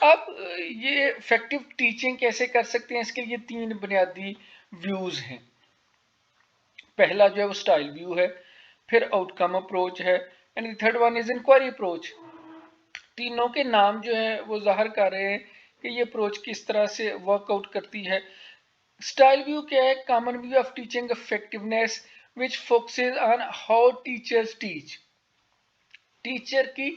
अब ये effective teaching कैसे कर सकते हैं, इसके लिए 3 बुनियादी व्यूज हैं। पहला जो है वो स्टाइल व्यू है, फिर आउटकम अप्रोच है, and third one is inquiry approach. तीनों के नाम जो है वो जाहिर कर रहे हैं कि ये अप्रोच किस तरह से वर्कआउट करती है। स्टाइल व्यू क्या है? Common view of teaching effectiveness which focuses on how teachers teach. Teacher की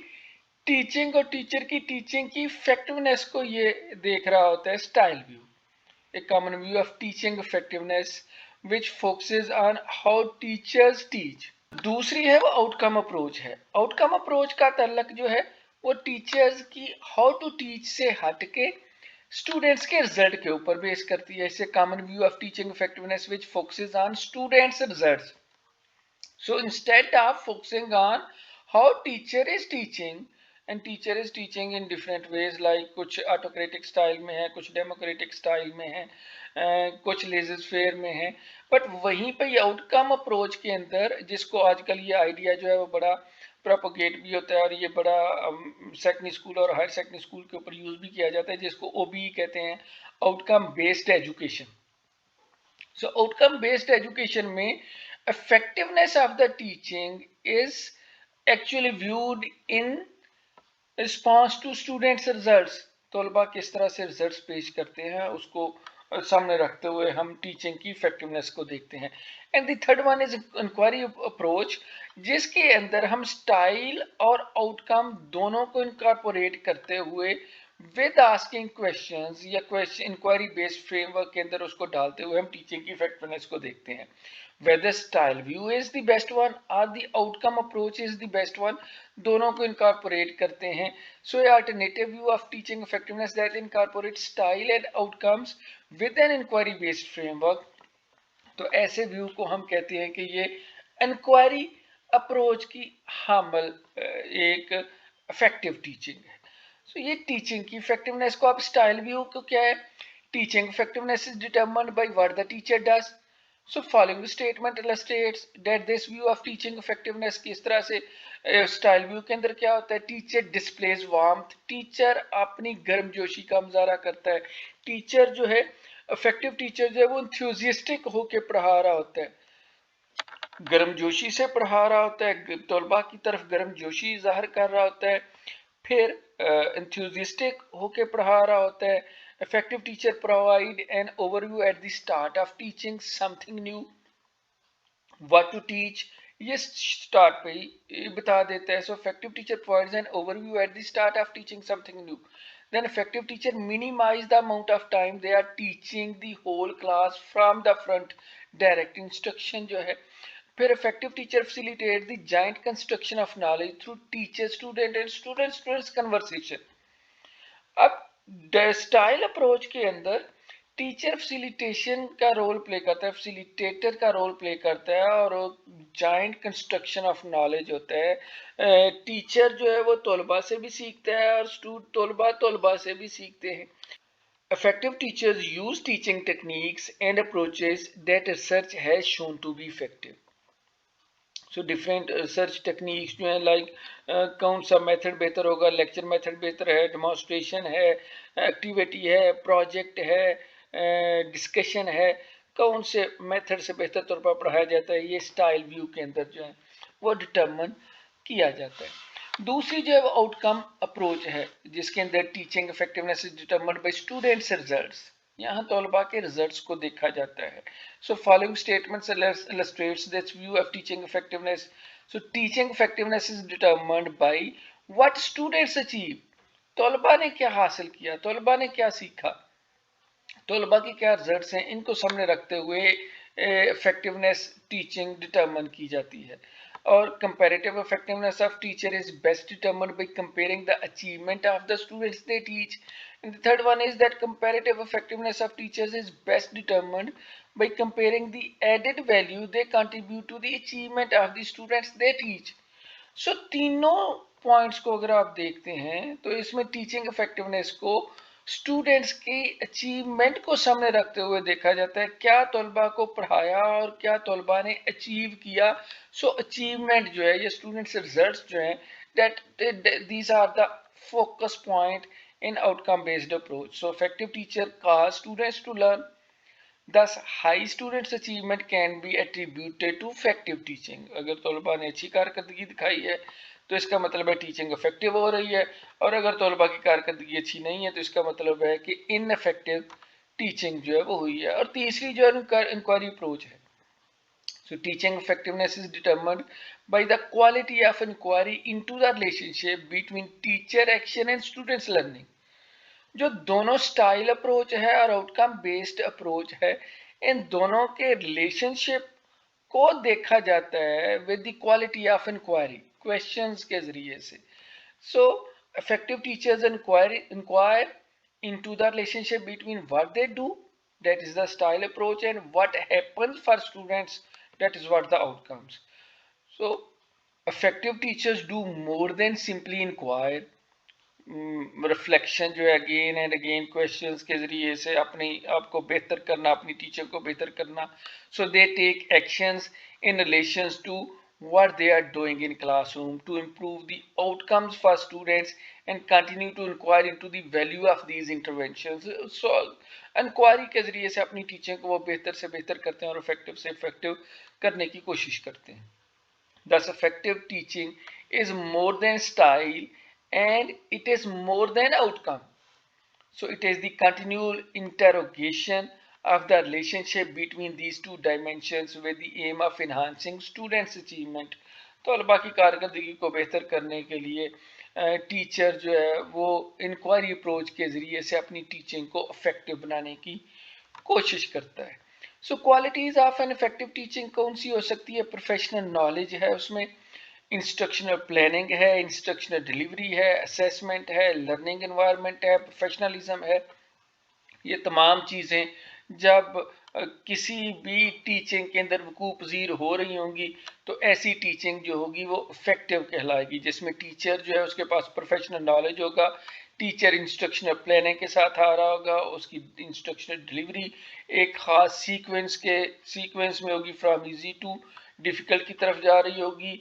टीचिंग और टीचर की टीचिंग की इफेक्टिवनेस को ये देख रहा होता है style view. A common view of teaching effectiveness which focuses on how teachers teach. दूसरी है वो आउटकम अप्रोच है। आउटकम अप्रोच का तल्लक जो है वो टीचर्स की हाउ टू टीच से हटके स्टूडेंट्स के रिजल्ट के ऊपर बेस करती है। इसे common view of teaching effectiveness which focuses on students results. So instead of focusing on how teacher is teaching, and teacher is teaching in different ways, like कुछ autocratic style में है, कुछ democratic style में है, कुछ laissez-faire में है, but वहीं पे ये आउटकम अप्रोच के अंदर जिसको आजकल ये आइडिया जो है वो बड़ा प्रोपोगेट भी होता है और ये बड़ा सेकेंडरी स्कूल और हायर सेकेंडरी स्कूल के ऊपर यूज भी किया जाता है, जिसको OBE कहते हैं, outcome based education. So outcome based education में effectiveness of the teaching is actually viewed in response to students results। तलबा किस तरह से रिजल्ट्स पेश करते हैं उसको सामने रखते हुए हम टीचिंग की इफेक्टिवनेस को देखते हैं। And the third one is inquiry approach, जिसके अंदर हम स्टाइल और आउटकम दोनों को इनकॉर्पोरेट करते हुए विद आस्किंग क्वेश्चंस या क्वेश्चन इंक्वायरी बेस्ड फ्रेमवर्क के अंदर उसको डालते हुए हम टीचिंग की इफेक्टिवनेस को देखते हैं। whether style view is the best one or the outcome approach is the best one, दोनों को इनकॉर्पोरेट करते हैं। so a alternative view of teaching effectiveness that incorporates style and outcomes with an inquiry based framework, तो ऐसे view को हम कहते हैं कि ये इंक्वायरी अप्रोच की हामल एक इफेक्टिव टीचिंग है। सो ये टीचिंग की इफेक्टिवनेस को आप स्टाइल व्यू को क्या है? Teaching effectiveness is determined by what the teacher does. So following statement illustrates that this view of teaching effectiveness किस तरह से स्टाइल व्यू के अंदर क्या होता है? टीचर डिस्प्लेज वार्मथ, टीचर अपनी गर्मजोशी का मुजाहरा करता है। टीचर जो है इफेक्टिव टीचर जो है वो इंथ्यूजिस्टिक होके पढ़ा रहा होता है, गर्मजोशी से पढ़ा रहा होता है, तलबा की तरफ गर्मजोशी जाहिर कर रहा होता है, फिर इंथ्यूजिस्टिक होके पढ़ा रहा होता है। Effective teacher provide an overview at the start of teaching something new, what to teach, ये स्टार्ट पे ही बता देता है। So effective teacher provides an overview at the start of teaching something new, then effective teacher minimize the amount of time they are teaching the whole class from the front, direct instruction जो है। फिर effective teacher facilitate the giant construction of knowledge through teacher student and students conversation। अब style approach के अंदर teacher facilitation का role play करता है, facilitator का रोल प्ले करता है और जाइंट कंस्ट्रक्शन ऑफ नॉलेज होता है। टीचर जो है वो तलबा से भी सीखता है और तलबा से भी सीखते हैं। Effective teachers use teaching techniques and approaches that research has shown to be effective। So different research techniques जो हैं लाइक कौन सा मेथड बेहतर होगा, लेक्चर मेथड बेहतर है, डेमोन्स्ट्रेशन है, एक्टिविटी है, प्रोजेक्ट है, डिस्कशन है, कौन से मेथड से बेहतर तौर पर पढ़ाया जाता है, ये स्टाइल व्यू के अंदर जो है वो डिटर्मिन किया जाता है। दूसरी जो है वो आउटकम अप्रोच है, जिसके अंदर teaching effectiveness is determined by students results, यहाँ तलबा के रिजल्ट्स को देखा जाता है। So following statements illustrates this view of teaching effectiveness। so teaching effectiveness is determined by what students achieve, तलबा ने क्या हासिल किया, तलबा ने क्या सीखा, तलबा के क्या रिजल्ट्स हैं, इनको सामने रखते हुए इफेक्टिवनेस टीचिंग डिटरमिन की जाती है। और comparative effectiveness of teacher is best determined by comparing the achievement of the students they teach, and the third one is that comparative effectiveness of teachers is best determined by comparing the added value they contribute to the achievement of the students they teach। so तीनों points को अगर आप देखते हैं तो इसमें teaching effectiveness को students की अचीवमेंट को सामने रखते हुए देखा जाता है, क्या तलबा को पढ़ाया और क्या तलबा ने अचीव किया। सो अचीवमेंट जो है ये स्टूडेंट्स रिजल्ट्स जो हैं that these are the focus point in outcome-based approach. So effective teacher cause students to learn. Thus, high students' achievement can be attributed to effective teaching. अगर तलबा ने अच्छी कारकर्दगी दिखाई है तो इसका मतलब है टीचिंग इफेक्टिव हो रही है, और अगर तलबा की कारकर्दगी अच्छी नहीं है तो इसका मतलब है कि इनइफेक्टिव टीचिंग जो है वो हुई है। और तीसरी जो है इंक्वायरी अप्रोच है। So teaching effectiveness is determined by the quality of inquiry into the relationship between teacher action and students learning. जो दोनों स्टाइल अप्रोच है और आउटकम बेस्ड अप्रोच है, इन दोनों के रिलेशनशिप को देखा जाता है with the quality of inquiry, questions के जरिए से। So effective teachers inquire into the relationship between what they do, that is the style approach, and what happens for students, that is what the outcomes. So effective teachers do more than simply inquire. Reflection जो है again and again questions के जरिए से अपनी आपको बेहतर करना, अपनी टीचर को बेहतर करना. So they take actions in relations to what they are doing in classroom to improve the outcomes for students and continue to inquire into the value of these interventions. So inquiry के जरिए से अपनी teaching को वो बेहतर से बेहतर करते हैं और इफेक्टिव से इफेक्टिव करने की कोशिश करते हैं. Thus effective teaching is more than style and it is more than outcome. So it is the continual interrogation of the relationship between these two dimensions with the aim of enhancing students' achievement. तलबा की कारकर्दगी को बेहतर करने के लिए teacher जो है वो इंक्वायरी अप्रोच के ज़रिए से अपनी टीचिंग को इफेक्टिव बनाने की कोशिश करता है. So qualities of an effective teaching कौन सी हो सकती है? प्रोफेशनल नॉलेज है उसमें, इंस्ट्रक्शनल प्लानिंग है, इंस्ट्रक्शनल डिलीवरी है, असेसमेंट है, लर्निंग एनवायरनमेंट है, प्रोफेशनलिज्म है. ये तमाम चीज़ें जब किसी भी टीचिंग के अंदर वकूफ़ पज़ीर हो रही होंगी तो ऐसी टीचिंग जो होगी वो इफेक्टिव कहलाएगी, जिसमें टीचर जो है उसके पास प्रोफेशनल नॉलेज होगा, टीचर इंस्ट्रक्शनल प्लानिंग के साथ आ रहा होगा, उसकी इंस्ट्रक्शनल डिलीवरी एक ख़ास सीक्वेंस में होगी, फ्रॉम इजी टू डिफ़िकल्ट की तरफ जा रही होगी.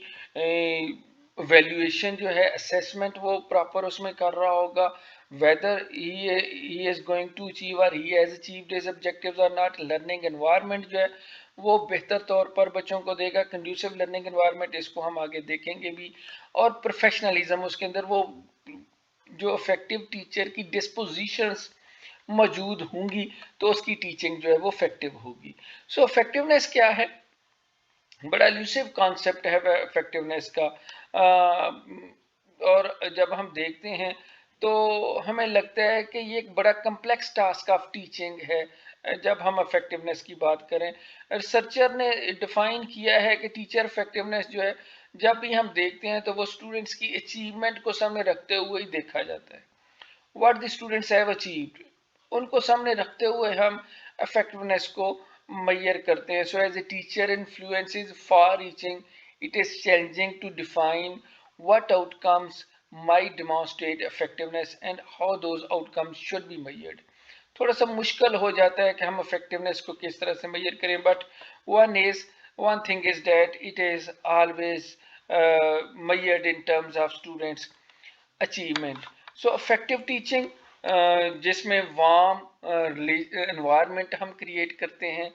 वैल्यूएशन जो है, असेसमेंट वो प्रॉपर उसमें कर रहा होगा, whether he is going to achieve or he has achieved his objectives or not. Learning environment जो है वो बेहतर तौर पर बच्चों को देगा, कंड्यूसिव लर्निंग एनवायरनमेंट, इसको हम आगे देखेंगे भी. और प्रोफेशनलिज्म उसके अंदर वो जो इफेक्टिव टीचर की डिस्पोजिशंस मौजूद होंगी तो उसकी टीचिंग जो है वो इफेक्टिव होगी. सो इफेक्टिवनेस क्या है? बड़ा एल्यूसिव कॉन्सेप्ट है इफेक्टिवनेस का, और जब हम देखते हैं तो हमें लगता है कि ये एक बड़ा कम्प्लेक्स टास्क ऑफ टीचिंग है. जब हम इफेक्टिवनेस की बात करें, रिसर्चर ने डिफाइन किया है कि टीचर इफेक्टिवनेस जो है जब भी हम देखते हैं तो वो स्टूडेंट्स की अचीवमेंट को सामने रखते हुए ही देखा जाता है. What the students have achieved, उनको सामने रखते हुए हम इफेक्टिवनेस को मैयर करते हैं. So as a teacher influence is far reaching, it is challenging to define what outcomes might demonstrate effectiveness and how those outcomes should be measured. थोड़ा सा मुश्किल हो जाता है कि हम effectiveness को किस तरह से measure करें, but one thing is that it is always measured in terms of students achievement. So effective teaching जिसमें warm environment हम create करते हैं,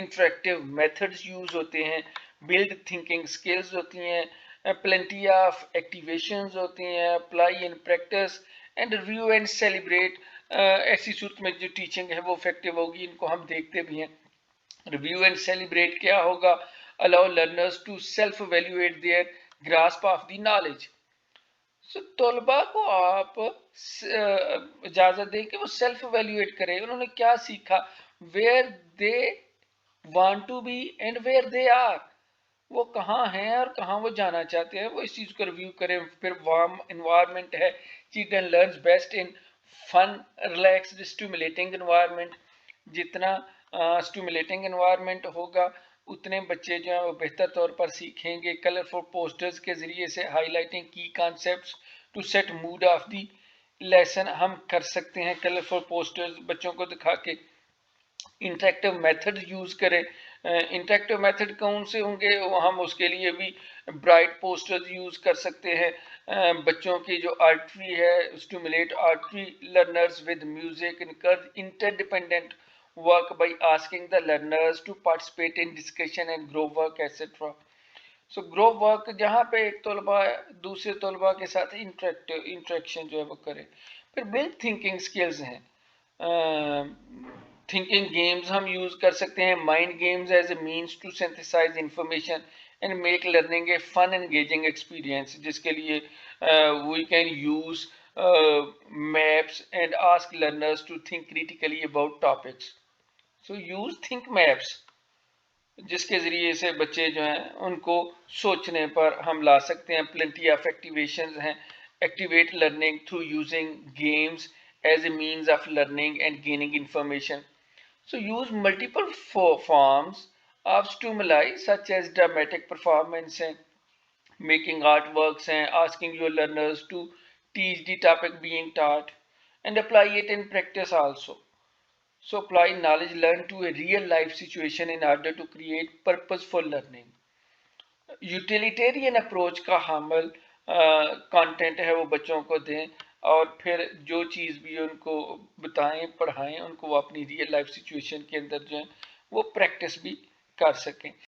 interactive methods use होते हैं, build thinking skills होती हैं, plenty of activations होती हैं, apply in practice and review and celebrate. ऐसी सूरत में जो टीचिंग है वो इफेक्टिव होगी. इनको हम देखते भी हैं. रिव्यू एंड सेलिब्रेट क्या होगा? allow learners to self evaluate their grasp of the knowledge. So तलबा को आप इजाजत दें कि वो सेल्फ एवेल्युएट करें, उन्होंने क्या सीखा, where they want to be and where they are, वो कहाँ हैं और कहाँ वो जाना चाहते हैं, वो इस चीज़ को रिव्यू करें. फिर वार्म इन्वायरमेंट है, children learns best in fun relaxed stimulating environment. जितना स्टिमुलेटिंग इन्वायरमेंट होगा उतने बच्चे जो हैं वो बेहतर तौर पर सीखेंगे. कलरफुल पोस्टर्स के ज़रिए से highlighting key concepts to set mood of the lesson हम कर सकते हैं. कलरफुल पोस्टर्स बच्चों को दिखा के इंटरेक्टिव मेथड यूज़ करें इंटरेक्टिव मेथड कौन से होंगे, हम उसके लिए भी ब्राइट पोस्टर्स यूज कर सकते हैं। बच्चों की जो आर्टरी है, stimulate artery learners with music, encourage interdependent work by asking the learners to participate in discussion and group work etcetera. So group work जहाँ पे एक तलबा दूसरे तलबा के साथ इंटरेक्शन जो है वो करे। फिर बिल्ड थिंकिंग स्किल्स हैं, थिंकिंग गेम्स हम यूज कर सकते हैं, mind games as a means to synthesize information and make learning a fun engaging experience, जिसके लिए we can use maps and ask learners to think critically about topics. So use think maps, जिसके ज़रिए से बच्चे जो हैं उनको सोचने पर हम ला सकते हैं। प्लेंटी ऑफ एक्टिवेशंस हैं, activate learning through using games as a means of learning and gaining information. So use multiple forms of stimuli such as dramatic performance हैं, मेकिंग आर्ट वर्क्स हैं, asking your learners to teach the topic being taught and apply it in practice also. So apply knowledge learned to a real life situation in order to create purposeful learning. Utilitarian approach का हामल content है वो बच्चों को दें, और फिर जो चीज़ भी उनको बताएं पढ़ाएं, उनको वो अपनी रियल लाइफ सिचुएशन के अंदर जो है वो प्रैक्टिस भी कर सकें।